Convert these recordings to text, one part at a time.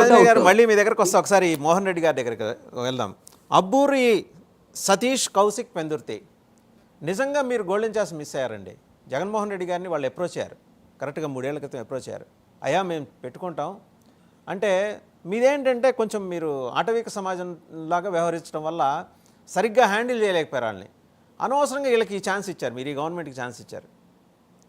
ఆంజనేయ గారు మళ్ళీ మీ దగ్గరకు వస్తే ఒకసారి మోహన్ రెడ్డి గారి దగ్గరికి వెళ్దాం. అబ్బూరి సతీష్ కౌశిక్ పెందుర్తి, నిజంగా మీరు గోల్డెన్ ఛాన్స్ మిస్ అయ్యారండి. జగన్మోహన్ రెడ్డి గారిని వాళ్ళు అప్రోచ్ అయ్యారు, కరెక్ట్గా 3 ఏళ్ల క్రితం అప్రోచ్ అయ్యారు. అయ్యా మేము పెట్టుకుంటాం అంటే, మీదేంటంటే కొంచెం మీరు ఆటవిక సమాజం లాగా వ్యవహరించడం వల్ల సరిగ్గా హ్యాండిల్ చేయలేకపోయారు వాళ్ళని. అనవసరంగా వీళ్ళకి ఈ ఛాన్స్ ఇచ్చారు, మీరు ఈ గవర్నమెంట్కి ఛాన్స్ ఇచ్చారు.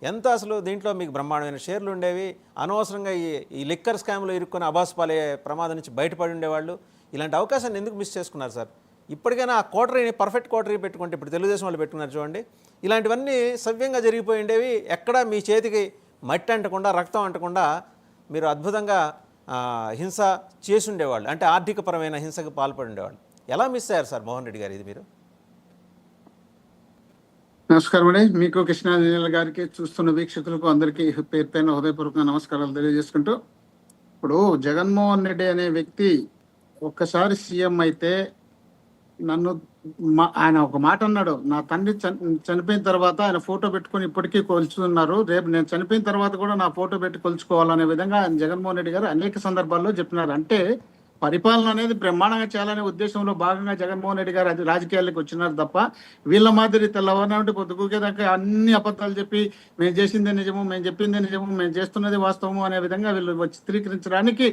ఎంత అసలు దీంట్లో మీకు బ్రహ్మాండమైన షేర్లు ఉండేవి, అనవసరంగా ఈ లిక్కర్ స్కామ్లో ఇరుక్కుని అబాస్పాలే ప్రమాదం నుంచి బయటపడి ఉండేవాళ్ళు. ఇలాంటి అవకాశాన్ని ఎందుకు మిస్ చేసుకున్నారు సార్? ఇప్పటికైనా ఆ కోటరీని, పర్ఫెక్ట్ కోటరీ పెట్టుకుంటే, ఇప్పుడు తెలుగుదేశం వాళ్ళు పెట్టుకున్నారు చూడండి, ఇలాంటివన్నీ సవ్యంగా జరిగిపోయి ఉండేవి. ఎక్కడా మీ చేతికి మట్టి అంటకుండా, రక్తం అంటకుండా మీరు అద్భుతంగా హింస చేసి ఉండేవాళ్ళు, అంటే ఆర్థికపరమైన హింసకు పాల్పడి ఉండేవాళ్ళు. ఎలా మిస్ అయ్యారు సార్ మోహన్ రెడ్డి గారు ఇది మీరు? నమస్కారం అండి. మీకు కృష్ణాంజనేయుల గారికి, చూస్తున్న వీక్షకులకు అందరికీ పేరు పైన హృదయపూర్వక నమస్కారాలు తెలియజేసుకుంటూ, ఇప్పుడు జగన్మోహన్ రెడ్డి అనే వ్యక్తి ఒక్కసారి సీఎం అయితే ఆయన ఒక మాట అన్నాడు, నా తండ్రి చనిపోయిన తర్వాత ఆయన ఫోటో పెట్టుకొని ఇప్పటికీ కొలుచుతున్నారు, రేపు నేను చనిపోయిన తర్వాత కూడా నా ఫోటో పెట్టి కొలుచుకోవాలనే విధంగా జగన్మోహన్ రెడ్డి గారు అనేక సందర్భాల్లో చెప్పినారు. అంటే పరిపాలన అనేది బ్రహ్మాండంగా చేయాలనే ఉద్దేశంలో భాగంగా జగన్మోహన్ రెడ్డి గారు అది రాజకీయాలకు వచ్చినారు తప్ప, వీళ్ళ మాదిరి తెల్లవారినాటి పొద్దుగూకేదాకా అన్ని అబద్ధాలు చెప్పి మేము చేసిందే నిజము, మేము చెప్పిందే నిజము, మేము చేస్తున్నది వాస్తవము అనే విధంగా వీళ్ళు చిత్రీకరించడానికి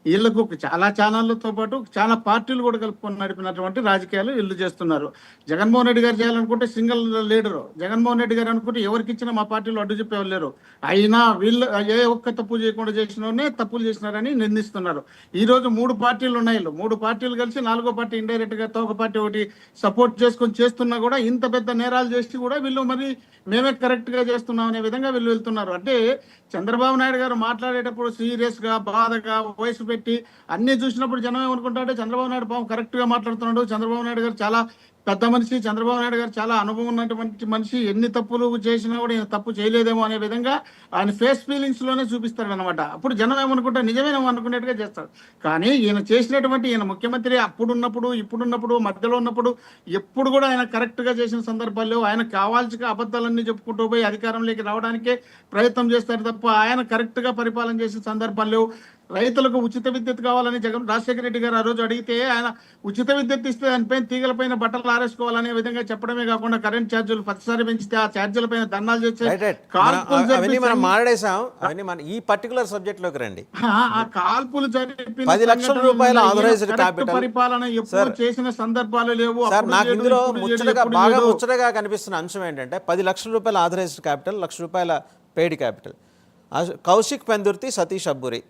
వీళ్ళకు చాలా ఛానళ్లతో పాటు చాలా పార్టీలు కూడా కలుపుకొని నడిపినటువంటి రాజకీయాలు వీళ్ళు చేస్తున్నారు. జగన్మోహన్ రెడ్డి గారు చేయాలనుకుంటే సింగిల్ లీడరు, జగన్మోహన్ రెడ్డి గారు అనుకుంటే ఎవరికి ఇచ్చినా మా పార్టీలో అడ్డు చెప్పేవాళ్ళు లేరు. అయినా వీళ్ళు ఏ ఒక్క తప్పు చేయకుండా చేసినోనే తప్పులు చేసినారని నిందిస్తున్నారు. ఈ రోజు 3 పార్టీలు ఉన్నాయి, 3 పార్టీలు కలిసి 4వ పార్టీ ఇండైరెక్ట్ గా ఒక పార్టీ ఒకటి సపోర్ట్ చేసుకొని చేస్తున్నా కూడా ఇంత పెద్ద నేరాలు చేసి కూడా వీళ్ళు మరి మేమే కరెక్ట్ గా చేస్తున్నాం అనే విధంగా వీళ్ళు వెళ్తున్నారు. అంటే చంద్రబాబు నాయుడు గారు మాట్లాడేటప్పుడు సీరియస్ గా, బాధగా, వయసు పెట్టి అన్ని చూసినప్పుడు జనం ఏమనుకుంటారంటే చంద్రబాబు నాయుడు పాపం కరెక్ట్ గా మాట్లాడుతున్నాడు, చంద్రబాబు నాయుడు గారు చాలా పెద్ద మనిషి, చంద్రబాబు నాయుడు గారు చాలా అనుభవం ఉన్నటువంటి మనిషి, ఎన్ని తప్పులు చేసినా కూడా ఈయన తప్పు చేయలేదేమో అనే విధంగా ఆయన ఫేస్ ఫీలింగ్స్ లోనే చూపిస్తాడు అనమాట. అప్పుడు జనం ఏమనుకుంటారు, నిజమేనేమో అనుకునేట్టుగా చేస్తాడు. కానీ ఈయన చేసినటువంటి, ఈయన ముఖ్యమంత్రి అప్పుడున్నప్పుడు, ఇప్పుడున్నప్పుడు, మధ్యలో ఉన్నప్పుడు ఎప్పుడు కూడా ఆయన కరెక్ట్ గా చేసిన సందర్భాల్లో ఆయన కావాల్సిన అబద్ధాలన్నీ చెప్పుకుంటూ పోయి అధికారంలోకి రావడానికే ప్రయత్నం చేస్తారు తప్ప ఆయన కరెక్ట్ గా పరిపాలన చేసిన సందర్భాల్లో రైతులకు ఉచిత విద్యుత్ కావాలని రాజశేఖర రెడ్డి గారు ఆ రోజు అడిగితే ఆయన ఉచిత విద్యుత్ ఇస్తే దానిపైన తీగల పైన బట్టలు ఆరేసుకోవాలనే విధంగా చెప్పడమే కాకుండా కరెంట్ ఛార్జీలు 10సారి పెంచితే ఆ ఛార్జీల పైన ధర్నాలు చేస్తే ఈ పర్టికులర్ సబ్జెక్ట్ లోకి రండి. ఆ కాల్పులు జరిపి 10 లక్షల రూపాయల ఆథరైజ్డ్ క్యాపిటల్ పరిపాలన ఎప్పుడు చేసిన సందర్భాలు లేవు. నాకు ఇందులో బాగా ముచ్చటగా కనిపిస్తున్న అంశం ఏంటంటే 10 లక్షల రూపాయల ఆథరైజ్డ్ క్యాపిటల్, 1 లక్ష రూపాయల పెయిడ్ క్యాపిటల్. కౌశిక్ పెందుర్తి, సతీష్ అబ్బూరి.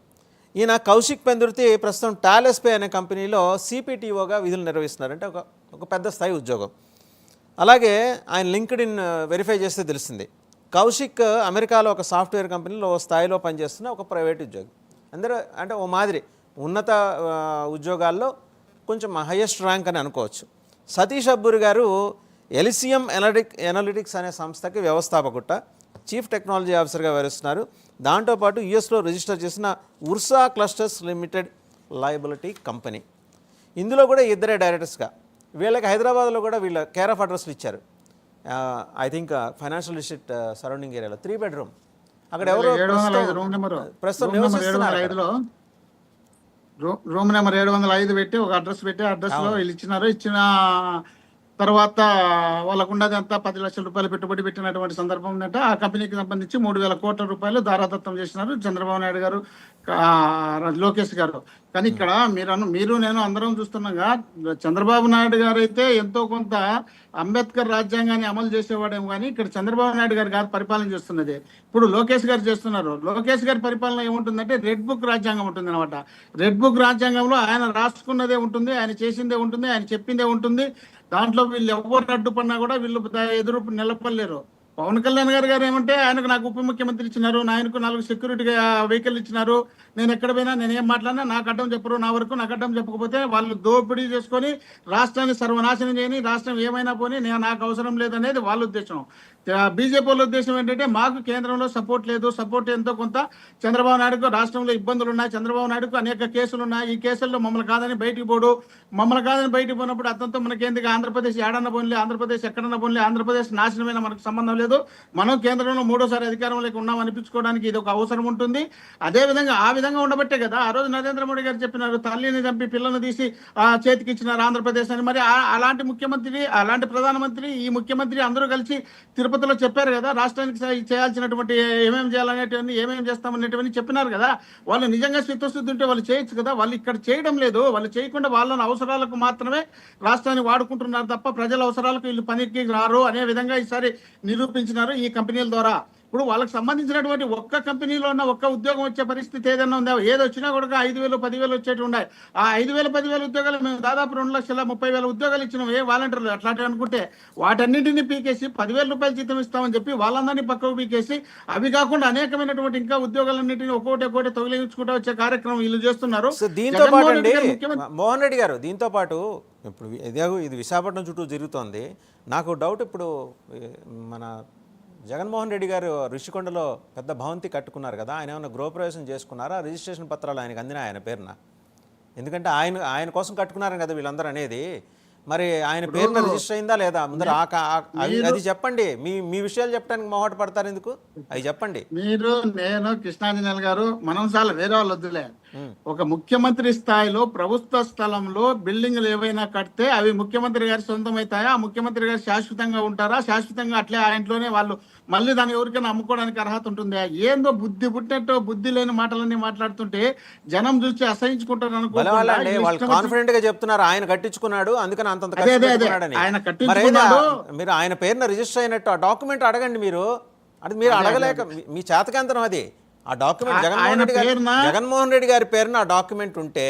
ఈయన కౌశిక్ పెందుర్తి ప్రస్తుతం టాలెస్పే అనే కంపెనీలో సిపిటిఓగా విధులు నిర్వహిస్తున్నారంటే ఒక పెద్ద స్థాయి ఉద్యోగం. అలాగే ఆయన లింక్డ్ ఇన్ వెరిఫై చేస్తే తెలిసింది, కౌశిక్ అమెరికాలో ఒక సాఫ్ట్వేర్ కంపెనీలో స్థాయిలో పనిచేస్తున్న ఒక ప్రైవేట్ ఉద్యోగి. అందరూ అంటే ఓ మాదిరి ఉన్నత ఉద్యోగాల్లో కొంచెం హయ్యెస్ట్ ర్యాంక్ అని అనుకోవచ్చు. సతీష్ అబ్బూరి గారు ఎలిసియం ఎనాలిటిక్స్ అనే సంస్థకి వ్యవస్థాపకుట, చీఫ్ టెక్నాలజీ ఆఫీసర్గా వ్యవహరిస్తున్నారు. దాంతోపాటు యుఎస్లో రిజిస్టర్ చేసిన Ursa clusters limited liability company, ఇందులో కూడా 2 డైరెక్టర్స్గా. వీళ్ళకి హైదరాబాద్లో కూడా వీళ్ళ కేర్ ఆఫ్ అడ్రస్లు ఇచ్చారు. I think financial district surrounding ఏరియాలో 3 బెడ్రూమ్. అక్కడ ఎవరో ప్రస్తుతం రూమ్ నెంబర్ 705 పెట్టి ఒక అడ్రస్ పెట్టి అడ్రస్ లో వీళ్ళు ఇచ్చినారు. ఇచ్చిన తర్వాత వాళ్ళకు ఉన్నది అంతా 10 లక్షల రూపాయలు పెట్టుబడి పెట్టినటువంటి సందర్భం ఉందంట. ఆ కంపెనీకి సంబంధించి 3,000 కోట్ల రూపాయలు దారాదత్తం చేసినారు చంద్రబాబు నాయుడు గారు, లోకేష్ గారు. కానీ ఇక్కడ మీరు నేను అందరం చూస్తున్నాగా, చంద్రబాబు నాయుడు గారు అయితే ఎంతో కొంత అంబేద్కర్ రాజ్యాంగాన్ని అమలు చేసేవాడేమో, కానీ ఇక్కడ చంద్రబాబు నాయుడు గారు కాదు పరిపాలన చేస్తున్నది. ఇప్పుడు లోకేష్ గారు చేస్తున్నారు. లోకేష్ గారి పరిపాలన ఏముంటుందంటే రెడ్ బుక్ రాజ్యాంగం ఉంటుంది అనమాట. రెడ్ బుక్ రాజ్యాంగంలో ఆయన రాసుకున్నదే ఉంటుంది, ఆయన చేసిందే ఉంటుంది, ఆయన చెప్పిందే ఉంటుంది. దాంట్లో వీళ్ళు ఎవరు అడ్డుపడినా కూడా వీళ్ళు ఎదురు నిలబడలేరు. పవన్ కళ్యాణ్ గారు ఏమంటే ఆయనకు నాకు ఉప ముఖ్యమంత్రి ఇచ్చినారు, ఆయనకు 4 సెక్యూరిటీ వెహికల్ ఇచ్చినారు, నేను ఎక్కడ పోయినా నేనేం మాట్లాడినా నాకు అడ్డం చెప్పరు, నా వరకు నాకు అడ్డం చెప్పకపోతే వాళ్ళు దోపిడీ చేసుకొని రాష్ట్రాన్ని సర్వనాశనం చేయని, రాష్ట్రం ఏమైనా పోని నాకు అవసరం లేదనేది వాళ్ళ ఉద్దేశం. బీజేపీ వాళ్ళ ఉద్దేశం ఏంటంటే మాకు కేంద్రంలో సపోర్ట్ లేదు, సపోర్ట్ ఎంతో కొంత చంద్రబాబు నాయుడుకు రాష్ట్రంలో ఇబ్బందులు ఉన్నాయి, చంద్రబాబు నాయుడుకు అనేక కేసులు ఉన్నాయి, ఈ కేసుల్లో మమ్మల్ని కాదని బయటికి పోడు, మమ్మల్ని కాదని బయటికి పోయినప్పుడు అతనితో మనకేందుకు, ఆంధ్రప్రదేశ్ ఏడన్నా పోన్లే, ఆంధ్రప్రదేశ్ ఎక్కడన్నా పోన్లే, ఆంధ్రప్రదేశ్ నాశనమైన మనకు సంబంధం లేదు, మనం కేంద్రంలో 3వ సారి అధికారంలోకి ఉన్నాం అనిపించుకోవడానికి ఇది ఒక అవసరం ఉంటుంది. అదేవిధంగా విధంగా ఉండబట్టే కదా ఆ రోజు నరేంద్ర మోడీ గారు చెప్పినారు, తల్లిని చంపి పిల్లల్ని తీసి చేతికి ఇచ్చినారు ఆంధ్రప్రదేశ్ అని. మరి అలాంటి ముఖ్యమంత్రి, అలాంటి ప్రధానమంత్రి, ఈ ముఖ్యమంత్రి అందరూ కలిసి తిరుపతిలో చెప్పారు కదా రాష్ట్రానికి చేయాల్సినటువంటి ఏమేమి చేయాలనేటివన్నీ, ఏమేమి చేస్తామనేటివన్నీ చెప్పినారు కదా. వాళ్ళు నిజంగా చిత్తశుద్ధి ఉంటే వాళ్ళు చేయొచ్చు కదా. వాళ్ళు ఇక్కడ చేయడం లేదు. వాళ్ళు చేయకుండా వాళ్ళని అవసరాలకు మాత్రమే రాష్ట్రాన్ని వాడుకుంటున్నారు తప్ప ప్రజల అవసరాలకు వీళ్ళు పనికి రారు అనే విధంగా ఈసారి నిరూపించినారు ఈ కంపెనీల ద్వారా. ఇప్పుడు వాళ్ళకి సంబంధించినటువంటి ఒక్క కంపెనీలో ఉన్న ఒక్క ఉద్యోగం వచ్చే పరిస్థితి ఏదైనా ఉందా? ఏది వచ్చినా కూడా 5,000 10,000 వచ్చేటి ఉన్నాయి. ఆ 5,000 10,000 ఉద్యోగాలు మేము దాదాపు 2,30,000 ఉద్యోగాలు ఇచ్చినాం ఏ వాలంటీర్లు అట్లాంటివి అనుకుంటే. వాటన్నింటినీ పీకేసి 10,000 రూపాయలు జీతం ఇస్తామని చెప్పి వాళ్ళందరినీ పక్కకు పీకేసి అవి కాకుండా అనేకమైనటువంటి ఇంకా ఉద్యోగాలన్నింటినీ ఒక్కొక్కటి తొలగించుకుంటూ వచ్చే కార్యక్రమం వీళ్ళు చేస్తున్నారు. సో దీంతో పాటు అండి ముఖ్యమంత్రి మోహన్ రెడ్డి గారు, దీంతో పాటు ఇప్పుడు ఇది విశాఖపట్నం చుట్టూ జరుగుతోంది. నాకు డౌట్, ఇప్పుడు మన జగన్మోహన్ రెడ్డి గారు ఋషికొండలో పెద్ద భవంతి కట్టుకున్నారు కదా, ఆయన ఏమైనా గృహప్రవేశం చేసుకున్నారా? రిజిస్ట్రేషన్ పత్రాలు ఆయనకు అందినా ఆయన పేరున? ఎందుకంటే ఆయన కోసం కట్టుకున్నారని కదా వీళ్ళందరూ అనేది. మరి ఆయన పేరున రిజిస్టర్ అయిందా లేదా ముందర అది చెప్పండి. మీ విషయాలు చెప్పడానికి మొహమాట పడతారు ఎందుకు? అవి చెప్పండి. నేను కృష్ణాంజనేయులు గారు మనం చాలా వేరే వాళ్ళు వద్దులే. ఒక ముఖ్యమంత్రి స్థాయిలో ప్రభుత్వ స్థలంలో బిల్డింగ్లు ఏవైనా కడితే అవి ముఖ్యమంత్రి గారి సొంతం అవుతాయా? ఆ ముఖ్యమంత్రి గారు శాశ్వతంగా ఉంటారా? శాశ్వతంగా అట్లే ఆ ఇంట్లోనే వాళ్ళు మళ్ళీ దాన్ని ఎవరికైనా అమ్ముకోవడానికి అర్హత ఉంటుందా? ఏందో బుద్ధి పుట్టినట్టు బుద్ధి లేని మాటలన్నీ మాట్లాడుతుంటే జనం చూసి అసహించుకుంటారు వాళ్ళు కాన్ఫిడెంట్ గా చెప్తున్నారు ఆయన కట్టించుకున్నాడు అందుకని అంతంత ఆయన కట్టించుకున్నాడు. మీరు ఆయన పేరున రిజిస్టర్ అయినట్టు ఆ డాక్యుమెంట్ అడగండి. మీరు అడగలేక మీ చేతకాంతరం అది. ఆ డాక్యుమెంట్ జగన్మోహన్ రెడ్డి గారి పేరున ఆ డాక్యుమెంట్ ఉంటే